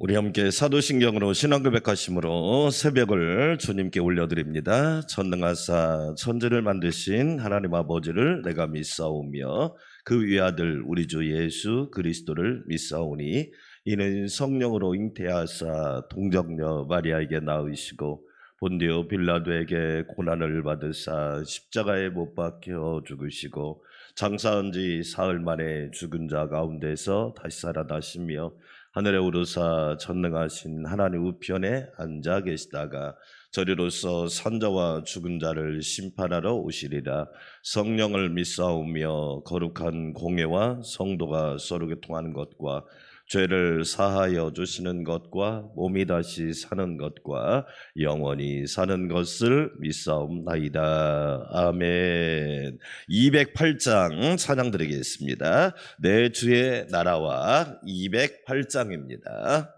우리 함께 사도신경으로 신앙고백하심으로 새벽을 주님께 올려드립니다. 전능하사 천지를 만드신 하나님 아버지를 내가 믿사오며 그 위아들 우리 주 예수 그리스도를 믿사오니 이는 성령으로 잉태하사 동정녀 마리아에게 낳으시고 본디오 빌라도에게 고난을 받으사 십자가에 못 박혀 죽으시고 장사한 지 사흘 만에 죽은 자 가운데서 다시 살아나시며 하늘에 오르사 전능하신 하나님 우편에 앉아 계시다가 저리로서 산자와 죽은 자를 심판하러 오시리라. 성령을 믿사오며 거룩한 공회와 성도가 서로 교통하는 것과 죄를 사하여 주시는 것과 몸이 다시 사는 것과 영원히 사는 것을 믿사옵나이다. 아멘. 208장 찬양 드리겠습니다. 내 주의 나라와 208장입니다.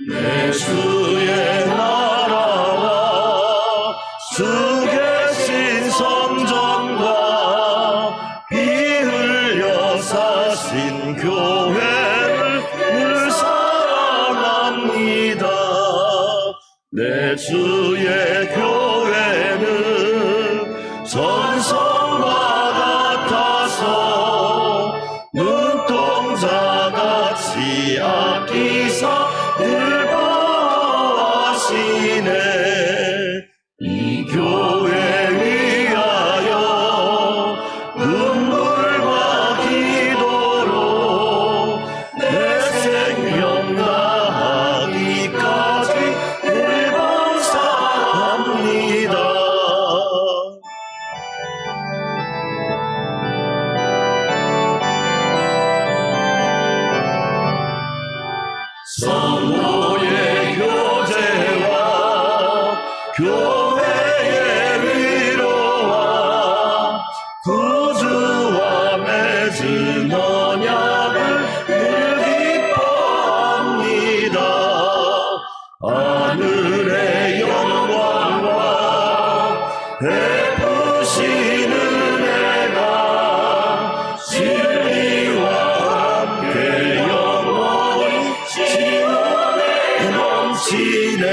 내 주의 나라와 주 계신 성전과 피 흘려 사신 교회를 늘 사랑합니다. 내 주의 교회는 전성과 같아서 눈동자같이 아끼사 늘 보호하시네. 이 교회 위하여 눈물과 기도로 내 생명 다하기까지 늘 감사합니다. 성도의 교제와 교회의 위로와 구주와 맺은 언약을 늘 기뻐합니다. 하늘의 영광과 베푸신 은혜가 진리와 함께 영원히 지원에 넘치네.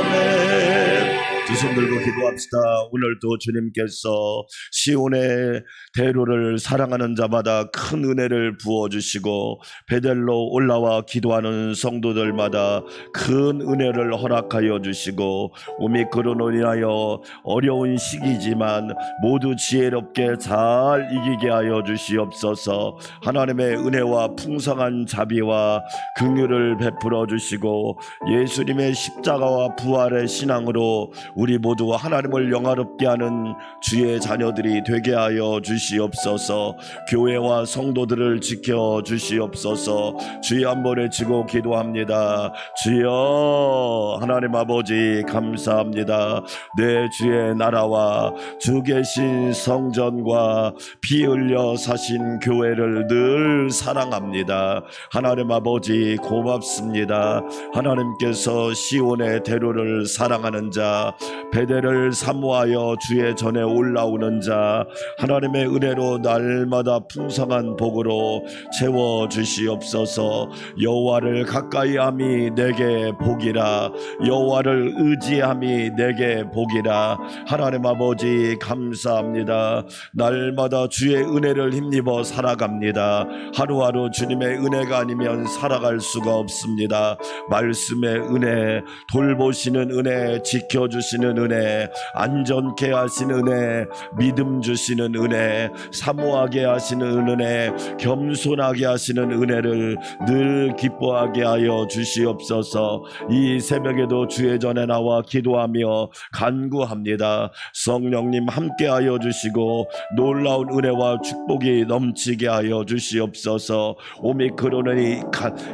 아멘. 두 손 들고 기도합시다. 오늘도 주님께서 시온의 대로를 사랑하는 자마다 큰 은혜를 부어주시고 베델로 올라와 기도하는 성도들마다 큰 은혜를 허락하여 주시고 오미크론으로 인하여 어려운 시기지만 모두 지혜롭게 잘 이기게 하여 주시옵소서. 하나님의 은혜와 풍성한 자비와 긍휼을 베풀어 주시고 예수님의 십자가와 부활의 신앙으로 우리 모두 하나님을 영화롭게 하는 주의 자녀들이 되게 하여 주시옵소서. 교회와 성도들을 지켜 주시옵소서. 주의 한번에 지고 기도합니다. 주여 하나님 아버지 감사합니다. 내 주의 나라와 주 계신 성전과 피 흘려 사신 교회를 늘 사랑합니다. 하나님 아버지 고맙습니다. 하나님께서 시온의 대로를 사랑하는 자, 베델을 사모하여 주의 전에 올라오는 자, 하나님의 은혜로 날마다 풍성한 복으로 채워 주시옵소서. 여호와를 가까이함이 내게 복이라. 여호와를 의지함이 내게 복이라. 하나님 아버지 감사합니다. 날마다 주의 은혜를 힘입어 살아갑니다. 하루하루 주님의 은혜가 아니면 살아갈 수가 없습니다. 말씀의 은혜, 돌보시는 은혜, 지켜주시는 은혜, 안전케 하시는 은혜, 믿음 주시는 은혜, 사모하게 하시는 은혜, 겸손하게 하시는 은혜를 늘 기뻐하게 하여 주시옵소서. 이 새벽에도 주의 전에 나와 기도하며 간구합니다. 성령님 함께하여 주시고 놀라운 은혜와 축복이 넘치게 하여 주시옵소서. 오미크론이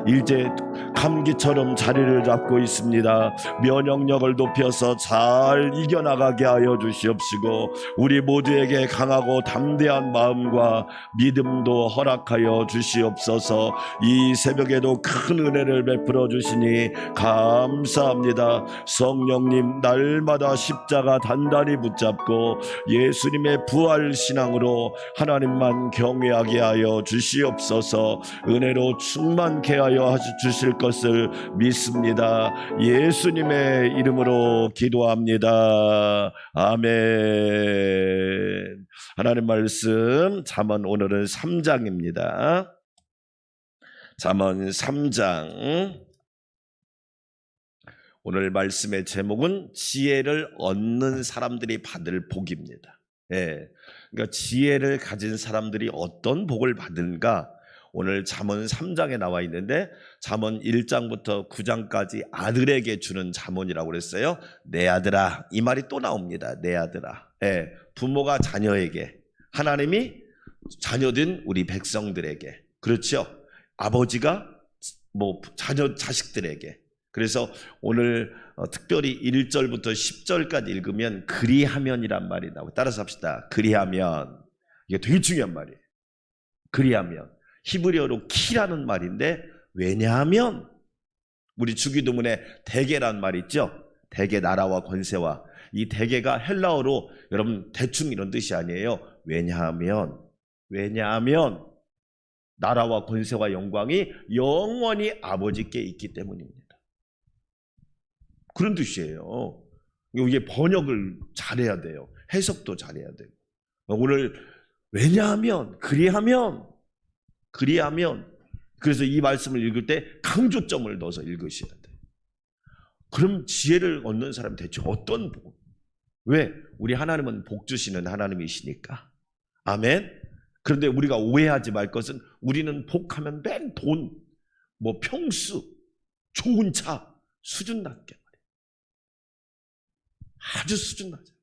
이제 감기처럼 자리를 잡고 있습니다. 면역력을 높여서 잘 잘 이겨나가게 하여 주시옵시고 우리 모두에게 강하고 담대한 마음과 믿음도 허락하여 주시옵소서. 이 새벽에도 큰 은혜를 베풀어 주시니 감사합니다. 성령님, 날마다 십자가 단단히 붙잡고 예수님의 부활 신앙으로 하나님만 경외하게 하여 주시옵소서. 은혜로 충만케 하여 주실 것을 믿습니다. 예수님의 이름으로 기도합니다. 아멘. 하나님 말씀 잠언 오늘은 3장입니다. 잠언 3장. 오늘 말씀의 제목은 지혜를 얻는 사람들이 받을 복입니다. 그러니까 지혜를 가진 사람들이 어떤 복을 받는가? 오늘 잠언 3장에 나와 있는데 잠언 1장부터 9장까지 아들에게 주는 잠언이라고 그랬어요. 내 아들아, 이 말이 또 나옵니다. 내 아들아. 부모가 자녀에게, 하나님이 자녀된 우리 백성들에게, 그렇죠? 아버지가 자식들에게. 그래서 오늘 특별히 1절부터 10절까지 읽으면 그리하면이란 말이 나오고, 따라서 합시다. 그리하면. 이게 되게 중요한 말이에요. 그리하면. 히브리어로 키라는 말인데, 왜냐하면 우리 주기도문에 대개란 말 있죠. 대개, 나라와 권세와. 이 대개가 헬라어로 여러분 대충 이런 뜻이 아니에요. 왜냐하면 나라와 권세와 영광이 영원히 아버지께 있기 때문입니다. 그런 뜻이에요. 이게 번역을 잘해야 돼요. 해석도 잘해야 돼요. 오늘 왜냐하면, 그리하면. 그래서 이 말씀을 읽을 때 강조점을 넣어서 읽으셔야 돼요. 그럼 지혜를 얻는 사람 대체 어떤 복? 왜? 우리 하나님은 복 주시는 하나님이시니까. 아멘. 그런데 우리가 오해하지 말 것은 우리는 복하면 맨 돈, 평수, 좋은 차, 수준 낮게 말이에요. 아주 수준 낮아요.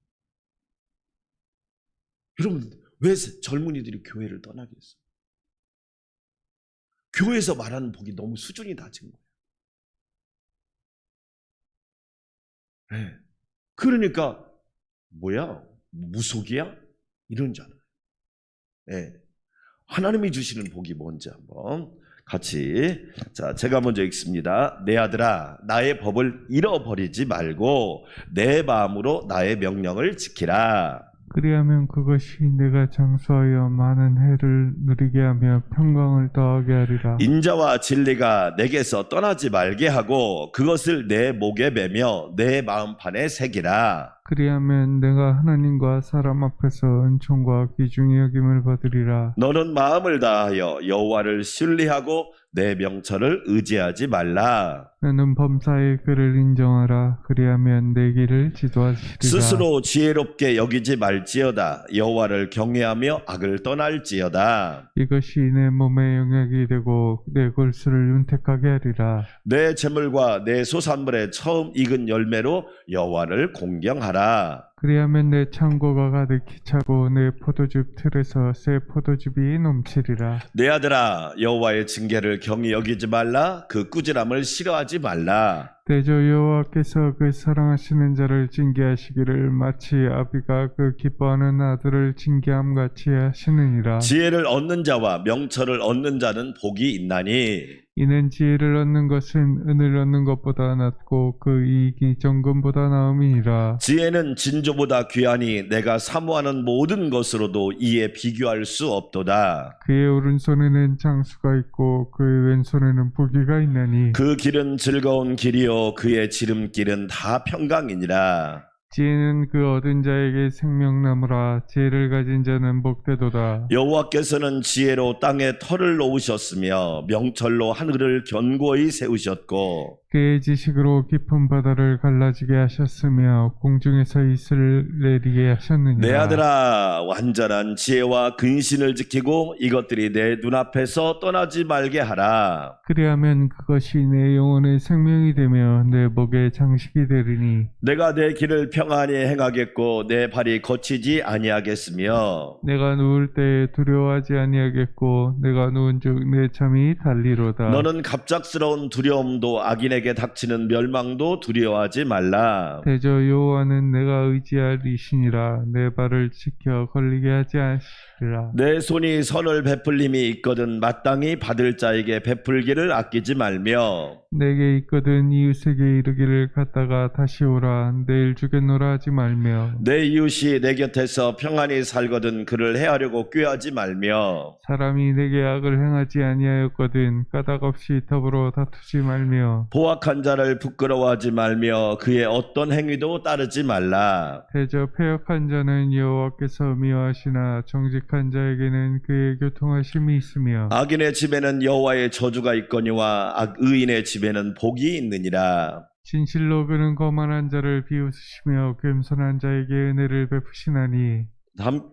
여러분, 왜 젊은이들이 교회를 떠나겠어요? 교회에서 말하는 복이 너무 수준이 낮은 거예요. 그러니까 뭐야? 무속이야? 이런 줄 알아요. 하나님이 주시는 복이 뭔지 한번 같이. 자, 제가 먼저 읽습니다. 내 아들아, 나의 법을 잃어버리지 말고 내 마음으로 나의 명령을 지키라. 그리하면 그것이 내가 장수하여 많은 해를 누리게 하며 평강을 더하게 하리라. 인자와 진리가 내게서 떠나지 말게 하고 그것을 내 목에 매며 내 마음판에 새기라. 그리하면 내가 하나님과 사람 앞에서 은총과 귀중히 여김을 받으리라. 너는 마음을 다하여 여호와를 신뢰하고 내 명철을 의지하지 말라. 너는 범사의 그를 인정하라. 그리하면 내 길을 지도하시리라. 스스로 지혜롭게 여기지 말지어다. 여호와를 경외하며 악을 떠날지어다. 이것이 내 몸의 영역이 되고 내 골수를 윤택하게 하리라. 내 재물과 내 소산물의 처음 익은 열매로 여호와를 공경하라. 그리하면 내 창고가 가득히 차고 내 포도즙 틀에서 새 포도즙이 넘치리라. 내 아들아, 여호와의 징계를 경히 여기지 말라. 그 꾸지람을 싫어하지 말라. 대저 여호와께서 그 사랑하시는 자를 징계하시기를 마치 아비가 그 기뻐하는 아들을 징계함 같이 하시느니라. 지혜를 얻는 자와 명철을 얻는 자는 복이 있나니 이는 지혜를 얻는 것은 은을 얻는 것보다 낫고 그 이익이 정금보다 나음이니라. 지혜는 진조보다 귀하니 내가 사모하는 모든 것으로도 이에 비교할 수 없도다. 그의 오른손에는 장수가 있고 그의 왼손에는 부귀가 있나니 그 길은 즐거운 길이요 그의 지름길은 다 평강이니라. 지혜는 그 얻은 자에게 생명나무라. 지혜를 가진 자는 복되도다. 여호와께서는 지혜로 땅에 터를 놓으셨으며 명철로 하늘을 견고히 세우셨고 그의 지식으로 깊은 바다를 갈라지게 하셨으며 공중에서 이슬을 내리게 하셨느니라. 내 아들아, 완전한 지혜와 근신을 지키고 이것들이 내 눈앞에서 떠나지 말게 하라. 그리하면 그것이 내 영혼의 생명이 되며 내 목의 장식이 되리니 내가 내 길을 평안히 행하겠고 내 발이 거치지 아니하겠으며 내가 누울 때 두려워하지 아니하겠고 내가 누운즉 내 잠이 달리로다. 너는 갑작스러운 두려움도 악인에게 너에게 닥치는 멸망도 두려워하지 말라. 대저 여호와는 내가 의지할 이신이라 내 발을 지켜 걸리게 하지 않으시리라. 내 손이 선을 베풀림이 있거든 마땅히 받을 자에게 베풀기를 아끼지 말며 내게 있거든 이웃에게 이르기를 갔다가 다시 오라 내일 주겠노라 하지 말며 내 이웃이 내 곁에서 평안히 살거든 그를 해하려고 꾀하지 말며 사람이 내게 악을 행하지 아니하였거든 까닭없이 더불어 다투지 말며 보악한 자를 부끄러워하지 말며 그의 어떤 행위도 따르지 말라. 대저 패역한 자는 여호와께서 미워하시나 정직한 자에게는 그의 교통하심이 있으며 악인의 집에는 여호와의 저주가 있거니와 의인의 집에는 복이 있느니라. 진실로 그는 거만한 자를 비웃으시며 겸손한 자에게 은혜를 베푸시나니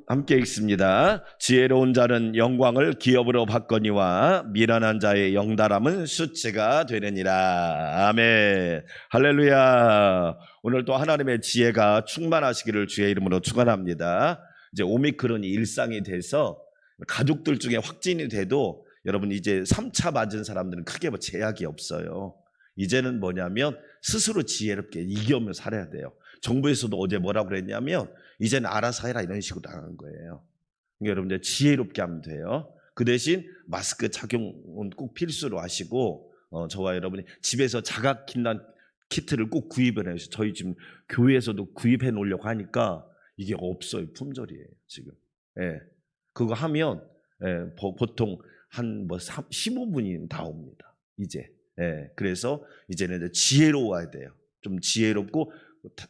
함께 읽습니다. 지혜로운 자는 영광을 기업으로 받거니와 미련한 자의 영달함은 수치가 되느니라. 아멘. 할렐루야. 오늘 또 하나님의 지혜가 충만하시기를 주의 이름으로 축원합니다. 이제 오미크론이 일상이 돼서 가족들 중에 확진이 돼도 여러분 이제 3차 맞은 사람들은 크게 뭐 제약이 없어요. 이제는 뭐냐면 스스로 지혜롭게 이겨며 살아야 돼요. 정부에서도 어제 뭐라고 그랬냐면 이제는 알아서 해라 이런 식으로 나간 거예요. 그러니까 여러분들 지혜롭게 하면 돼요. 그 대신 마스크 착용은 꼭 필수로 하시고 저와 여러분이 집에서 자가진단 키트를 꼭 구입을 해요. 저희 지금 교회에서도 구입해 놓으려고 하니까 이게 없어요. 품절이에요 지금. 예, 그거 하면 보통 한 15분이 다 옵니다. 이제. 예, 그래서 이제는 지혜로워야 돼요. 좀 지혜롭고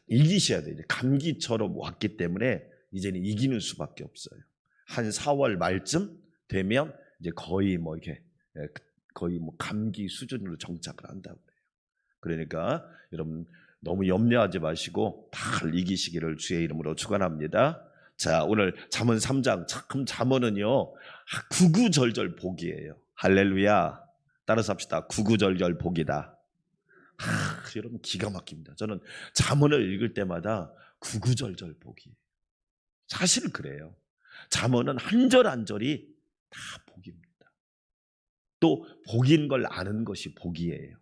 이기셔야 돼요. 감기처럼 왔기 때문에 이제는 이기는 수밖에 없어요. 한 4월 말쯤 되면 이제 거의 뭐 이렇게 거의 뭐 감기 수준으로 정착을 한다고 해요. 그러니까 여러분 너무 염려하지 마시고 잘 이기시기를 주의 이름으로 축원합니다. 자, 오늘 잠언 3장 참 잠언은요 구구절절 복이에요. 할렐루야. 따라서 합시다. 구구절절 복이다. 여러분 기가 막힙니다. 저는 잠언을 읽을 때마다 구구절절 복이에요. 사실 그래요. 잠언은 한 절 한 절이 다 복입니다. 또 복인 걸 아는 것이 복이에요.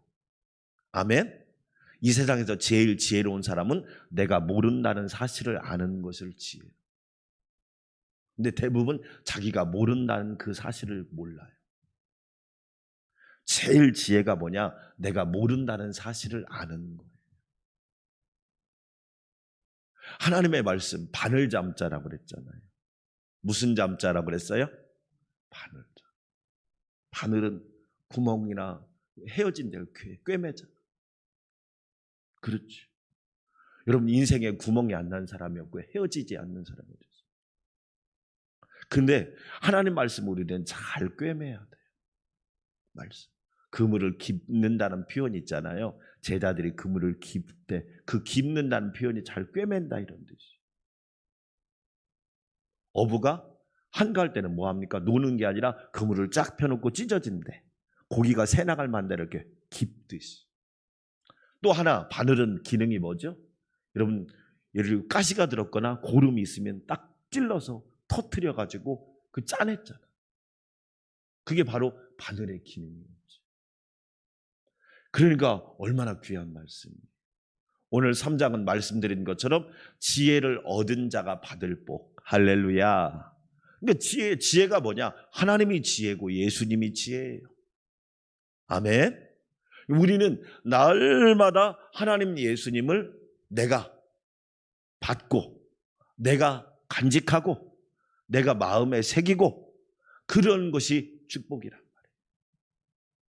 아멘. 이 세상에서 제일 지혜로운 사람은 내가 모른다는 사실을 아는 것을 지혜요. 근데 대부분 자기가 모른다는 그 사실을 몰라요. 제일 지혜가 뭐냐? 내가 모른다는 사실을 아는 거예요. 하나님의 말씀 바늘 잠자라고 그랬잖아요. 무슨 잠자라고 그랬어요? 바늘 잠. 바늘은 구멍이나 헤어진 데를 꿰매잖아. 그렇지. 여러분 인생에 구멍이 안 난 사람이 없고 헤어지지 않는 사람이 없어요. 근데 하나님 말씀 우리는 잘 꿰매야 돼요. 말씀. 그물을 깁는다는 표현이 있잖아요. 제자들이 그물을 깁을 때 그 깁는다는 표현이 잘 꿰맨다 이런 뜻이에요. 어부가 한가할 때는 뭐합니까? 노는 게 아니라 그물을 쫙 펴놓고 찢어진대. 고기가 새 나갈 만데 이렇게 깁듯이. 또 하나 바늘은 기능이 뭐죠? 여러분 예를 들어 가시가 들었거나 고름이 있으면 딱 찔러서 터트려가지고 그 짜냈잖아. 그게 바로 바늘의 기능이에요. 그러니까 얼마나 귀한 말씀이에요. 오늘 3장은 말씀드린 것처럼 지혜를 얻은 자가 받을 복. 할렐루야. 그러니까 지혜가 뭐냐? 하나님이 지혜고 예수님이 지혜예요. 아멘. 우리는 날마다 하나님 예수님을 내가 받고 내가 간직하고 내가 마음에 새기고 그런 것이 축복이란 말이에요.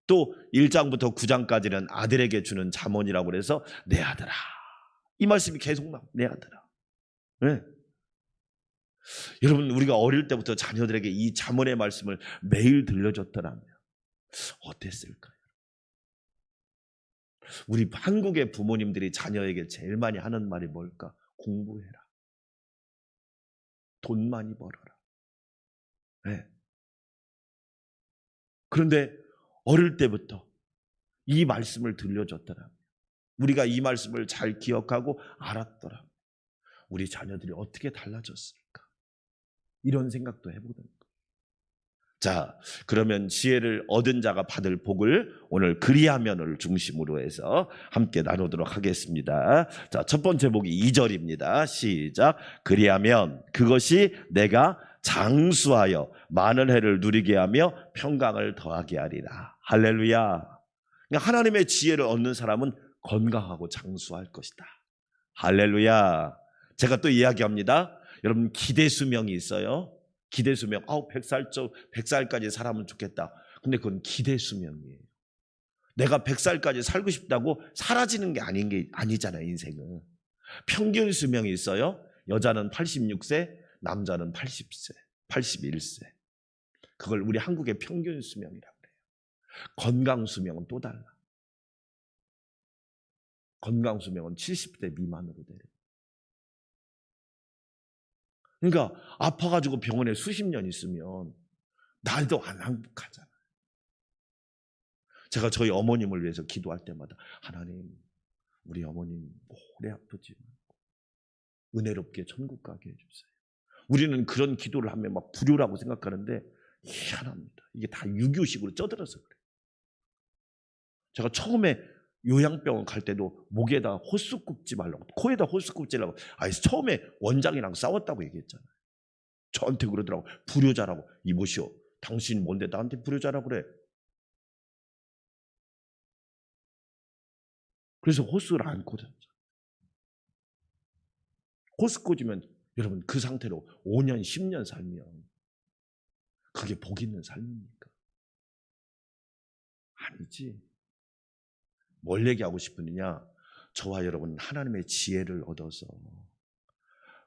또 1장부터 9장까지는 아들에게 주는 잠언이라고 그래서 내 아들아. 이 말씀이 계속 나옵니다. 내 아들아. 네. 여러분 우리가 어릴 때부터 자녀들에게 이 잠언의 말씀을 매일 들려줬더라면 어땠을까요? 우리 한국의 부모님들이 자녀에게 제일 많이 하는 말이 뭘까? 공부해라. 돈 많이 벌어라. 네. 그런데 어릴 때부터 이 말씀을 들려줬더라면 우리가 이 말씀을 잘 기억하고 알았더라면 우리 자녀들이 어떻게 달라졌을까? 이런 생각도 해보는 거예요. 자, 그러면 지혜를 얻은 자가 받을 복을 오늘 그리하면을 중심으로 해서 함께 나누도록 하겠습니다. 자, 첫 번째 복이 2절입니다. 시작. 그리하면 그것이 내가 장수하여 많은 해를 누리게 하며 평강을 더하게 하리라. 할렐루야. 그러니까 하나님의 지혜를 얻는 사람은 건강하고 장수할 것이다. 할렐루야. 제가 또 이야기합니다. 여러분 기대 수명이 있어요. 기대 수명. 100살까지 살면 좋겠다. 근데 그건 기대 수명이에요. 내가 100살까지 살고 싶다고 사라지는 게 아니잖아요, 인생은. 평균 수명이 있어요. 여자는 86세, 남자는 80세, 81세. 그걸 우리 한국의 평균 수명이라고 그래요. 건강 수명은 또 달라. 건강 수명은 70대 미만으로 내려요. 그러니까 아파가지고 병원에 수십 년 있으면 날도 안 행복하잖아요. 제가 저희 어머님을 위해서 기도할 때마다 하나님, 우리 어머님 오래 아프지 말고 은혜롭게 천국 가게 해주세요. 우리는 그런 기도를 하면 막 불효라고 생각하는데 희한합니다. 이게 다 유교식으로 쪄들어서 그래요. 제가 처음에 요양병원 갈 때도 목에다 호수 굽지 말라고, 코에다 호수 굽지 말라고, 처음에 원장이랑 싸웠다고 얘기했잖아요. 저한테 그러더라고. 불효자라고. 이보시오, 당신 뭔데 나한테 불효자라고 그래. 그래서 호수를 안 꽂았죠. 호수 꽂으면 여러분 그 상태로 5년 10년 살면 그게 복 있는 삶입니까? 아니지. 뭘 얘기하고 싶으느냐, 저와 여러분 하나님의 지혜를 얻어서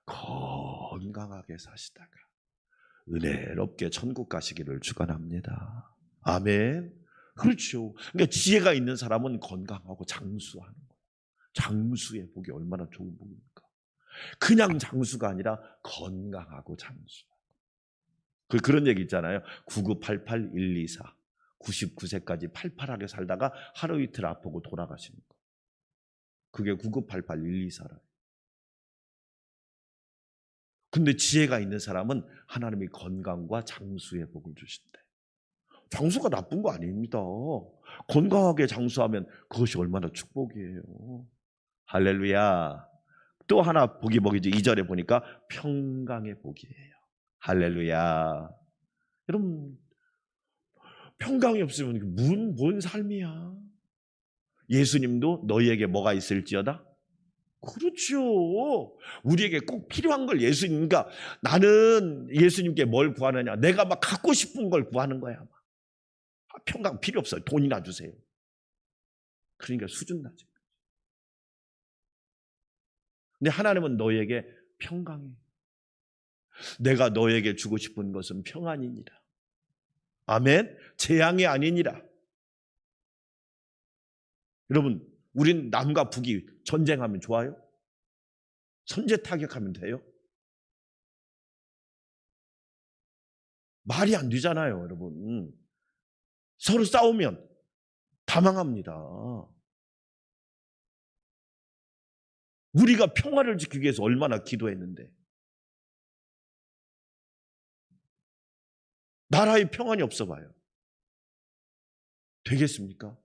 건강하게 사시다가 은혜롭게 천국 가시기를 축원합니다. 아멘. 그렇죠. 그러니까 지혜가 있는 사람은 건강하고 장수하는 거예요. 장수의 복이 얼마나 좋은 복입니까? 그냥 장수가 아니라 건강하고 장수. 그런 얘기 있잖아요. 9988124 99세까지 팔팔하게 살다가 하루 이틀 아프고 돌아가시는 거. 그게 9988124라. 근데 지혜가 있는 사람은 하나님이 건강과 장수의 복을 주신대. 장수가 나쁜 거 아닙니다. 건강하게 장수하면 그것이 얼마나 축복이에요. 할렐루야. 또 하나 복이 뭐겠죠? 2절에 보니까 평강의 복이에요. 할렐루야. 여러분 평강이 없으면 뭔 삶이야? 예수님도 너희에게 뭐가 있을지어다? 그렇죠. 우리에게 꼭 필요한 걸 예수님과, 나는 예수님께 뭘 구하느냐? 내가 막 갖고 싶은 걸 구하는 거야. 평강 필요 없어요. 돈이나 주세요. 그러니까 수준 낮은 거죠. 근데 하나님은 너희에게 평강해. 내가 너에게 주고 싶은 것은 평안이니라. 아멘. 재앙이 아니니라. 여러분, 우린 남과 북이 전쟁하면 좋아요? 선제 타격하면 돼요? 말이 안 되잖아요, 여러분. 서로 싸우면 다 망합니다. 우리가 평화를 지키기 위해서 얼마나 기도했는데. 나라에 평안이 없어 봐요. 되겠습니까?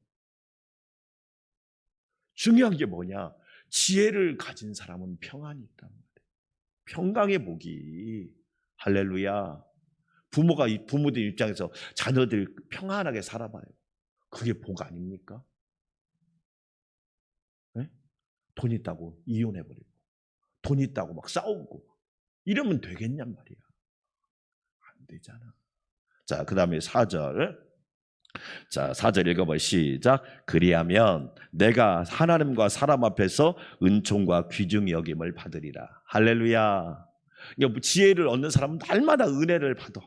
중요한 게 뭐냐? 지혜를 가진 사람은 평안이 있단 말이에요. 평강의 복이. 할렐루야. 부모들 입장에서 자녀들 평안하게 살아봐요. 그게 복 아닙니까? 네? 돈 있다고 이혼해버리고, 돈 있다고 막 싸우고, 이러면 되겠냔 말이야. 안 되잖아. 자, 그 다음에 4절. 자, 4절 읽어봐. 시작. 그리하면 내가 하나님과 사람 앞에서 은총과 귀중히 여김을 받으리라. 할렐루야. 그러니까 지혜를 얻는 사람은 날마다 은혜를 받아.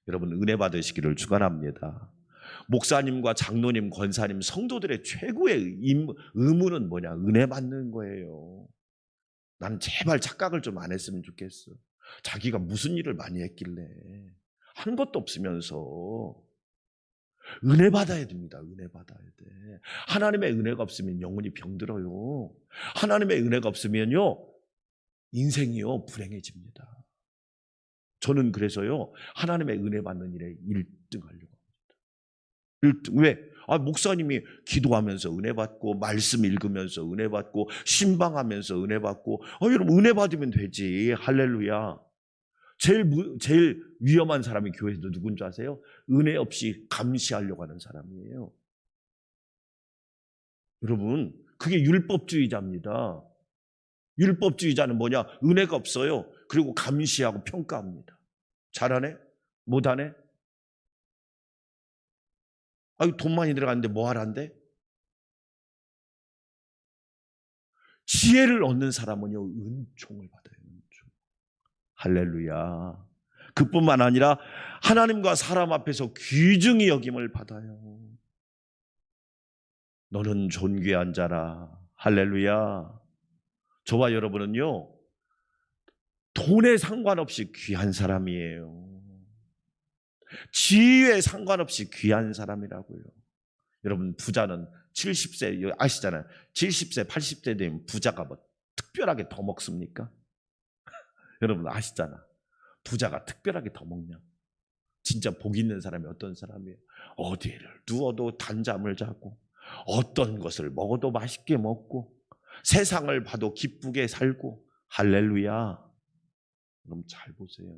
여러분 은혜 받으시기를 축원합니다. 목사님과 장로님, 권사님, 성도들의 최고의 의무는 뭐냐? 은혜 받는 거예요. 나는 제발 착각을 좀 안 했으면 좋겠어. 자기가 무슨 일을 많이 했길래 한 것도 없으면서. 은혜 받아야 됩니다. 은혜 받아야 돼. 하나님의 은혜가 없으면 영혼이 병들어요. 하나님의 은혜가 없으면요 인생이요 불행해집니다. 저는 그래서요, 하나님의 은혜 받는 일에 1등 하려고 합니다. 1등. 왜? 목사님이 기도하면서 은혜 받고, 말씀 읽으면서 은혜 받고, 신방하면서 은혜 받고, 여러분, 은혜 받으면 되지. 할렐루야. 제일 위험한 사람이 교회에서 누군지 아세요? 은혜 없이 감시하려고 하는 사람이에요. 여러분, 그게 율법주의자입니다. 율법주의자는 뭐냐? 은혜가 없어요. 그리고 감시하고 평가합니다. 잘하네? 못하네? 돈 많이 들어갔는데 뭐 하란데? 지혜를 얻는 사람은요, 은총을 받아요. 은총. 할렐루야. 그뿐만 아니라 하나님과 사람 앞에서 귀중히 여김을 받아요. 너는 존귀한 자라. 할렐루야. 저와 여러분은요, 돈에 상관없이 귀한 사람이에요. 지위에 상관없이 귀한 사람이라고요. 여러분, 부자는 70세 아시잖아요. 70세 80세 되면 부자가 뭐 특별하게 더 먹습니까? 여러분 아시잖아. 부자가 특별하게 더 먹냐? 진짜 복 있는 사람이 어떤 사람이에요? 어디를 누워도 단잠을 자고, 어떤 것을 먹어도 맛있게 먹고, 세상을 봐도 기쁘게 살고. 할렐루야. 그럼 잘 보세요.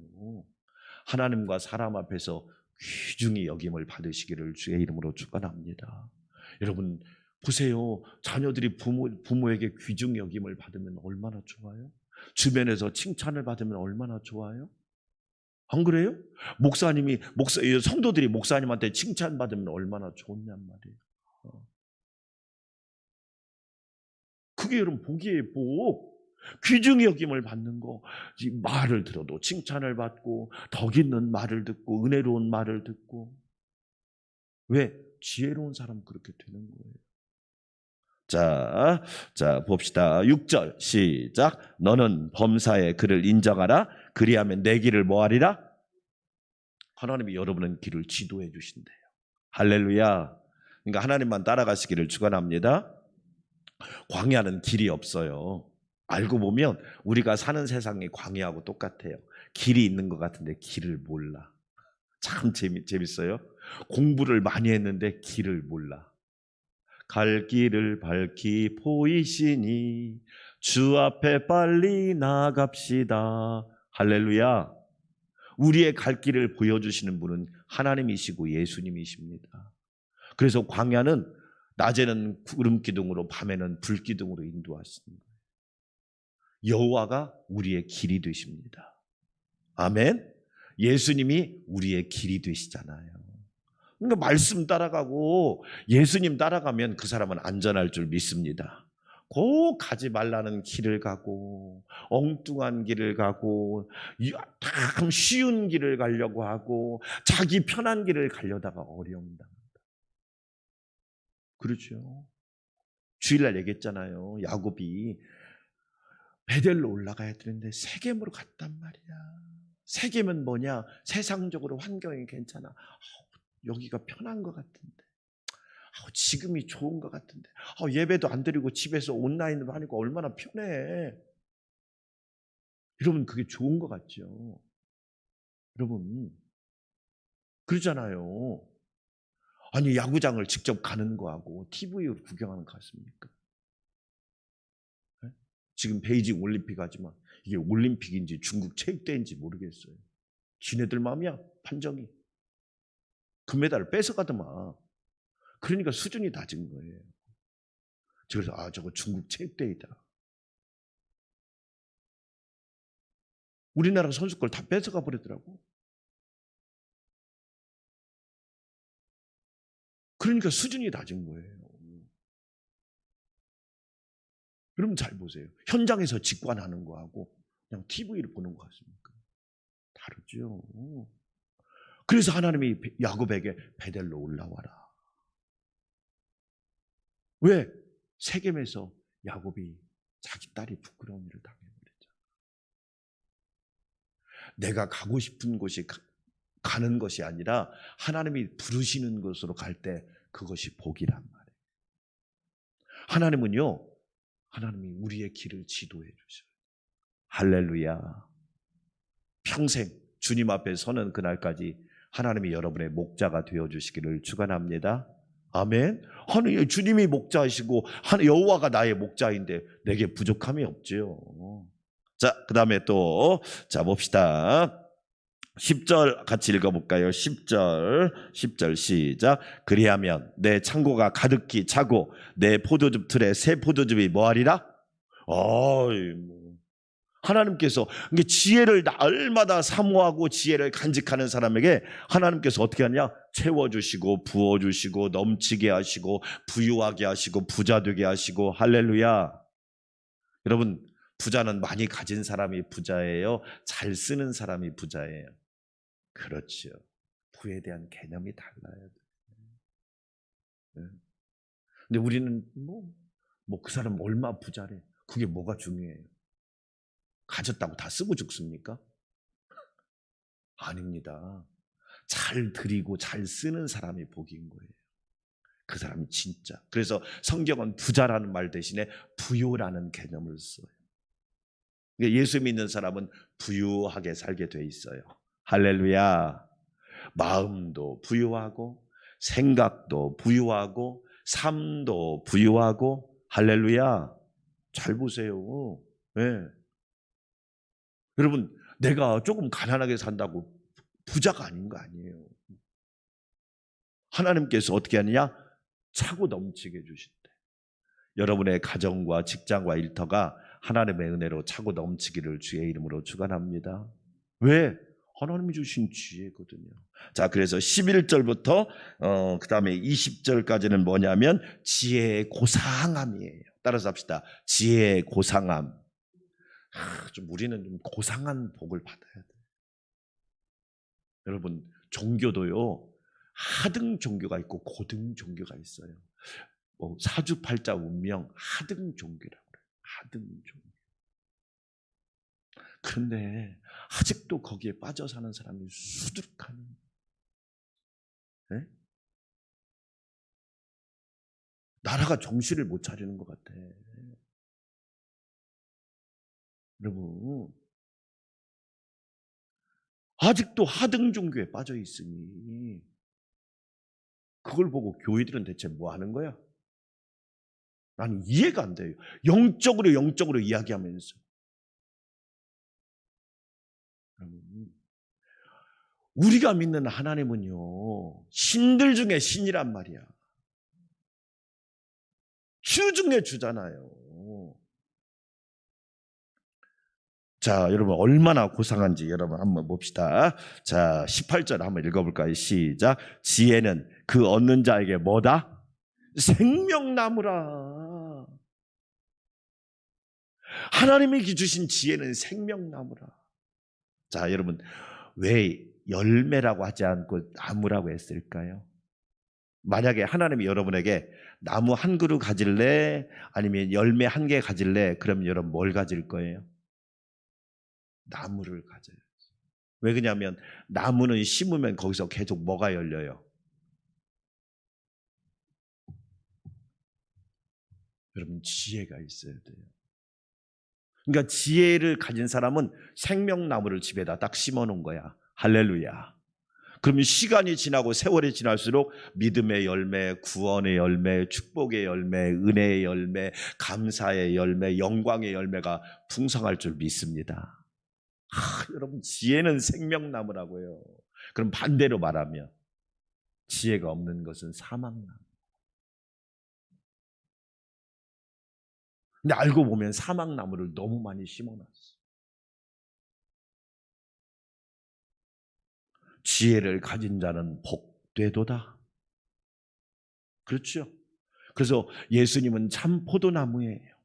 하나님과 사람 앞에서 귀중히 여김을 받으시기를 주의 이름으로 축원합니다. 여러분 보세요. 자녀들이 부모에게 귀중히 여김을 받으면 얼마나 좋아요? 주변에서 칭찬을 받으면 얼마나 좋아요? 안 그래요? 성도들이 목사님한테 칭찬받으면 얼마나 좋냔 말이에요. 그게 여러분 복이에요, 복. 귀중히 여김을 받는 거. 말을 들어도 칭찬을 받고, 덕 있는 말을 듣고, 은혜로운 말을 듣고. 왜? 지혜로운 사람 그렇게 되는 거예요. 자 봅시다. 6절 시작. 너는 범사에 그를 인정하라. 그리하면 내 길을 뭐하리라? 하나님이 여러분의 길을 지도해 주신대요. 할렐루야. 그러니까 하나님만 따라가시기를 축원합니다. 광야는 길이 없어요. 알고 보면 우리가 사는 세상이 광야하고 똑같아요. 길이 있는 것 같은데 길을 몰라. 참 재밌어요. 공부를 많이 했는데 길을 몰라. 갈 길을 밝히 보이시니 주 앞에 빨리 나갑시다. 할렐루야. 우리의 갈 길을 보여주시는 분은 하나님이시고 예수님이십니다. 그래서 광야는 낮에는 구름 기둥으로, 밤에는 불 기둥으로 인도하십니다. 여호와가 우리의 길이 되십니다. 아멘. 예수님이 우리의 길이 되시잖아요. 그러니까 말씀 따라가고 예수님 따라가면 그 사람은 안전할 줄 믿습니다. 꼭 가지 말라는 길을 가고, 엉뚱한 길을 가고, 참 쉬운 길을 가려고 하고, 자기 편한 길을 가려다가 어려운다. 그렇죠. 주일날 얘기했잖아요. 야곱이 베델로 올라가야 되는데 세겜으로 갔단 말이야. 세겜은 뭐냐? 세상적으로 환경이 괜찮아. 여기가 편한 것 같은데, 지금이 좋은 것 같은데, 예배도 안 드리고 집에서 온라인으로 하니까 얼마나 편해. 여러분 그게 좋은 것 같죠? 여러분 그러잖아요. 아니 야구장을 직접 가는 거하고 TV로 구경하는 거 같습니까? 네? 지금 베이징 올림픽 하지만 이게 올림픽인지 중국 체육대회인지 모르겠어요. 지네들 마음이야. 판정이 금메달을 뺏어가더만. 그러니까 수준이 낮은 거예요. 그래서 저거 중국 체육대회다. 우리나라 선수 걸 다 뺏어가 버리더라고. 그러니까 수준이 낮은 거예요. 여러분 잘 보세요. 현장에서 직관하는 거하고 그냥 TV를 보는 것 같습니까? 다르죠. 그래서 하나님이 야곱에게 베델로 올라와라. 왜? 세겜에서 야곱이 자기 딸이 부끄러운 일을 당해버렸잖아. 내가 가고 싶은 곳이 가는 것이 아니라 하나님이 부르시는 곳으로 갈 때 그것이 복이란 말이에요. 하나님이 우리의 길을 지도해 주셔요. 할렐루야. 평생 주님 앞에 서는 그날까지 하나님이 여러분의 목자가 되어주시기를 축원합니다. 아멘. 하나님, 주님이 목자이시고 여호와가 나의 목자인데 내게 부족함이 없지요. 자, 그 다음에 또 봅시다. 10절 같이 읽어볼까요? 10절 시작. 그리하면 내 창고가 가득히 차고 내 포도즙 틀에 새 포도즙이 뭐하리라? 하나님께서 지혜를 날마다 사모하고 지혜를 간직하는 사람에게 하나님께서 어떻게 하냐? 채워주시고 부어주시고 넘치게 하시고 부유하게 하시고 부자 되게 하시고. 할렐루야. 여러분, 부자는 많이 가진 사람이 부자예요? 잘 쓰는 사람이 부자예요? 그렇죠. 부에 대한 개념이 달라요. 근데 우리는 그 사람 얼마 부자래? 그게 뭐가 중요해요? 가졌다고 다 쓰고 죽습니까? 아닙니다. 잘 드리고 잘 쓰는 사람이 복인 거예요. 그 사람이 진짜. 그래서 성경은 부자라는 말 대신에 부요라는 개념을 써요. 예수 믿는 사람은 부유하게 살게 돼 있어요. 할렐루야. 마음도 부유하고 생각도 부유하고 삶도 부유하고. 할렐루야. 잘 보세요. 네. 여러분, 내가 조금 가난하게 산다고 부자가 아닌 거 아니에요. 하나님께서 어떻게 하느냐? 차고 넘치게 주신대. 여러분의 가정과 직장과 일터가 하나님의 은혜로 차고 넘치기를 주의 이름으로 축원합니다. 왜? 하나님이 주신 지혜거든요. 자, 그래서 11절부터 그 다음에 20절까지는 뭐냐면 지혜의 고상함이에요. 따라서 합시다. 지혜의 고상함. 우리는 좀 고상한 복을 받아야 돼요. 여러분, 종교도요, 하등 종교가 있고 고등 종교가 있어요. 사주팔자 운명 하등 종교라고 그래요. 하등 종교. 그런데 아직도 거기에 빠져 사는 사람이 수두룩하네. 네? 나라가 정신을 못 차리는 것 같아. 여러분, 아직도 하등 종교에 빠져 있으니 그걸 보고 교회들은 대체 뭐 하는 거야? 나는 이해가 안 돼요. 영적으로 이야기하면서. 여러분, 우리가 믿는 하나님은요, 신들 중에 신이란 말이야. 주 중에 주잖아요. 자, 여러분 얼마나 고상한지 여러분 한번 봅시다. 자, 18절 한번 읽어볼까요? 시작. 지혜는 그 얻는 자에게 뭐다? 생명나무라. 하나님이 주신 지혜는 생명나무라. 자, 여러분 왜 열매라고 하지 않고 나무라고 했을까요? 만약에 하나님이 여러분에게 나무 한 그루 가질래? 아니면 열매 한 개 가질래? 그럼 여러분 뭘 가질 거예요? 나무를 가져야지. 왜 그러냐면 나무는 심으면 거기서 계속 뭐가 열려요? 여러분 지혜가 있어야 돼요. 그러니까 지혜를 가진 사람은 생명나무를 집에다 딱 심어놓은 거야. 할렐루야. 그러면 시간이 지나고 세월이 지날수록 믿음의 열매, 구원의 열매, 축복의 열매, 은혜의 열매, 감사의 열매, 영광의 열매가 풍성할 줄 믿습니다. 여러분 지혜는 생명나무라고요. 그럼 반대로 말하면 지혜가 없는 것은 사망나무. 근데 알고 보면 사망나무를 너무 많이 심어놨어. 지혜를 가진 자는 복되도다. 그렇죠? 그래서 예수님은 참 포도나무예요.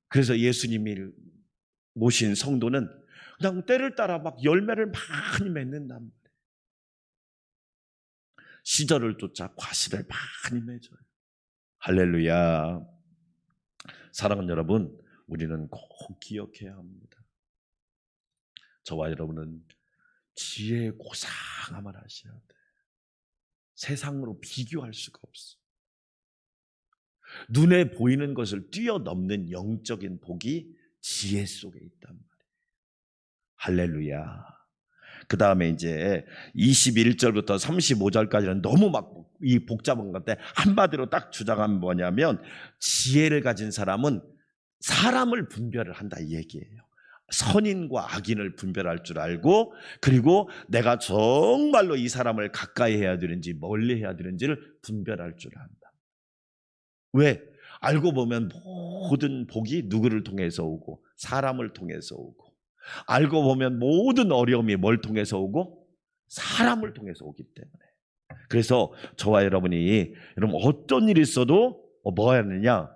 그래서 예수님이 모신 성도는 그냥 때를 따라 막 열매를 많이 맺는단 말이에요. 시절을 쫓아 과실을 많이 맺어요. 할렐루야. 사랑하는 여러분, 우리는 꼭 기억해야 합니다. 저와 여러분은 지혜의 고상함을 하셔야 돼요. 세상으로 비교할 수가 없어. 눈에 보이는 것을 뛰어넘는 영적인 복이 지혜 속에 있단 말이에요. 할렐루야. 그 다음에 이제 21절부터 35절까지는 너무 막 이 복잡한 건데 한마디로 딱 주장하면 뭐냐면 지혜를 가진 사람은 사람을 분별을 한다 이 얘기예요. 선인과 악인을 분별할 줄 알고 그리고 내가 정말로 이 사람을 가까이 해야 되는지 멀리 해야 되는지를 분별할 줄 안다. 왜? 알고 보면 모든 복이 누구를 통해서 오고 사람을 통해서 오고 알고 보면 모든 어려움이 뭘 통해서 오고 사람을 통해서 오기 때문에 그래서 저와 여러분이 여러분 어떤 일이 있어도 뭐 해야 되느냐?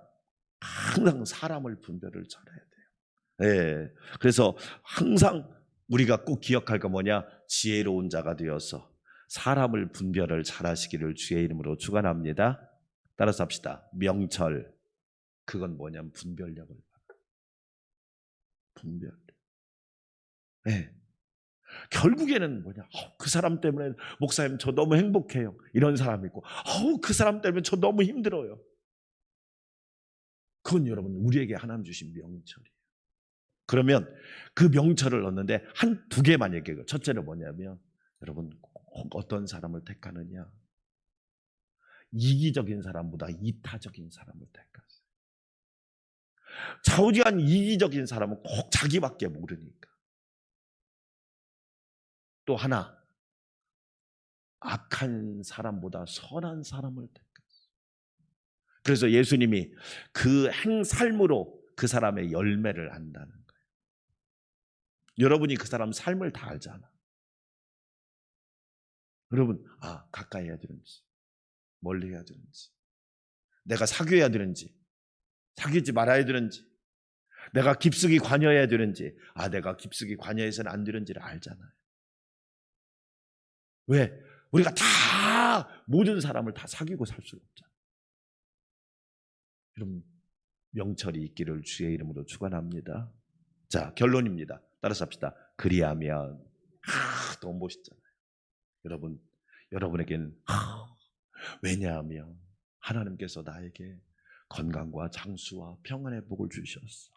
항상 사람을 분별을 잘해야 돼요. 예. 그래서 항상 우리가 꼭 기억할 거 뭐냐? 지혜로운 자가 되어서 사람을 분별을 잘하시기를 주의 이름으로 축원합니다. 따라서 합시다. 명철. 그건 뭐냐면 분별력을 분별. 예. 결국에는 뭐냐? 그 사람 때문에 목사님 저 너무 행복해요. 이런 사람이 있고, 그 사람 때문에 저 너무 힘들어요. 그건 여러분 우리에게 하나님 주신 명철이에요. 그러면 그 명철을 얻는데 두 개만 얘기해요. 첫째는 뭐냐면 여러분 꼭 어떤 사람을 택하느냐? 이기적인 사람보다 이타적인 사람을 택하세요. 좌우지간 이기적인 사람은 꼭 자기밖에 모르니까. 또 하나, 악한 사람보다 선한 사람을 택했어요. 그래서 예수님이 그 삶으로 그 사람의 열매를 안다는 거예요. 여러분이 그 사람 삶을 다 알잖아. 여러분, 가까이 해야 되는지, 멀리 해야 되는지, 내가 사귀어야 되는지, 사귀지 말아야 되는지, 내가 깊숙이 관여해야 되는지, 내가 깊숙이 관여해서는 안 되는지를 알잖아요. 왜? 우리가 다 모든 사람을 다 사귀고 살 수가 없잖아요. 여러분 명철이 있기를 주의 이름으로 축원합니다. 자, 결론입니다. 따라서 합시다. 그리하면 너무 멋있잖아요. 여러분에게는 왜냐하면 하나님께서 나에게 건강과 장수와 평안의 복을 주셨어.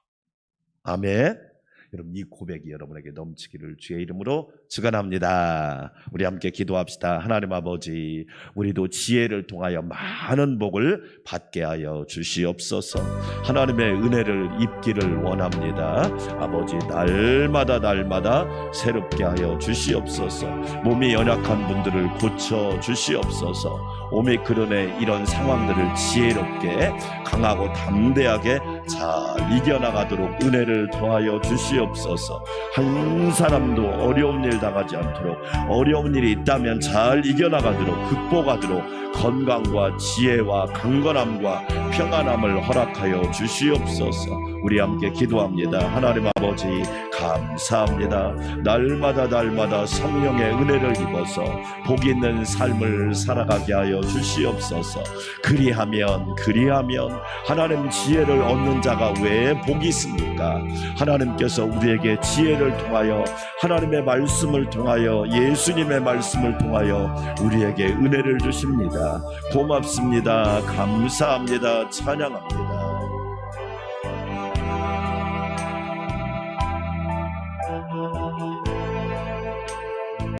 아멘. 여러분 이 고백이 여러분에게 넘치기를 주의 이름으로 축원합니다. 우리 함께 기도합시다. 하나님 아버지, 우리도 지혜를 통하여 많은 복을 받게 하여 주시옵소서. 하나님의 은혜를 입기를 원합니다. 아버지, 날마다 새롭게 하여 주시옵소서. 몸이 연약한 분들을 고쳐 주시옵소서. 오미크론의 이런 상황들을 지혜롭게 강하고 담대하게 잘 이겨나가도록 은혜를 더하여 주시옵소서. 한 사람도 어려운 일 당하지 않도록, 어려운 일이 있다면 잘 이겨나가도록, 극복하도록 건강과 지혜와 강건함과 평안함을 허락하여 주시옵소서. 우리 함께 기도합니다. 하나님 아버지, 감사합니다. 날마다 성령의 은혜를 입어서 복 있는 삶을 살아가게 하여 주시옵소서. 그리하면 하나님 지혜를 얻는 자가 왜 복이 있습니까? 하나님께서 우리에게 지혜를 통하여, 하나님의 말씀을 통하여, 예수님의 말씀을 통하여 우리에게 은혜를 주십니다. 고맙습니다. 감사합니다. 찬양합니다.